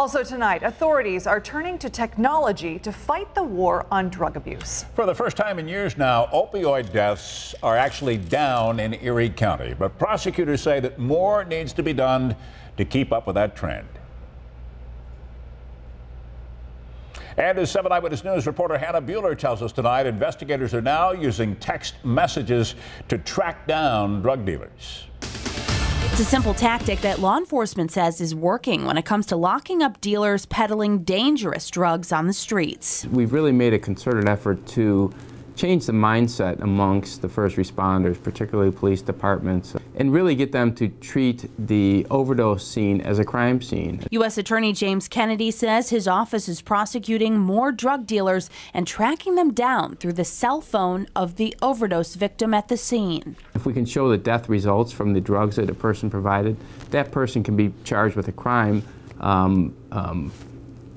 Also tonight, authorities are turning to technology to fight the war on drug abuse. For the first time in years now, opioid deaths are actually down in Erie County, but prosecutors say that more needs to be done to keep up with that trend. And as 7 Eyewitness News reporter Hannah Buehler tells us tonight, investigators are now using text messages to track down drug dealers. It's a simple tactic that law enforcement says is working when it comes to locking up dealers peddling dangerous drugs on the streets. We've really made a concerted effort to change the mindset amongst the first responders, particularly police departments, and really get them to treat the overdose scene as a crime scene. U.S. Attorney James Kennedy says his office is prosecuting more drug dealers and tracking them down through the cell phone of the overdose victim at the scene. If we can show the death results from the drugs that a person provided, that person can be charged with a crime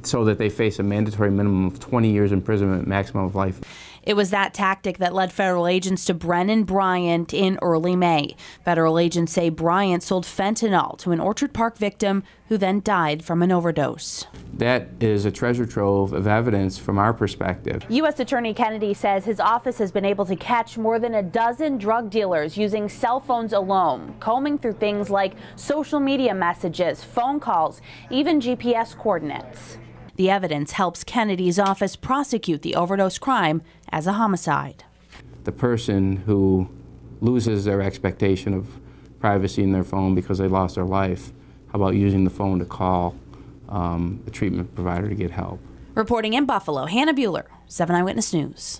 so that they face a mandatory minimum of 20 years imprisonment, maximum of life. It was that tactic that led federal agents to Brennan Bryant in early May. Federal agents say Bryant sold fentanyl to an Orchard Park victim who then died from an overdose. That is a treasure trove of evidence from our perspective. U.S. Attorney Kennedy says his office has been able to catch more than a dozen drug dealers using cell phones alone, combing through things like social media messages, phone calls, even GPS coordinates. The evidence helps Kennedy's office prosecute the overdose crime as a homicide. The person who loses their expectation of privacy in their phone because they lost their life, how about using the phone to call a treatment provider to get help? Reporting in Buffalo, Hannah Buehler, 7 Eyewitness News.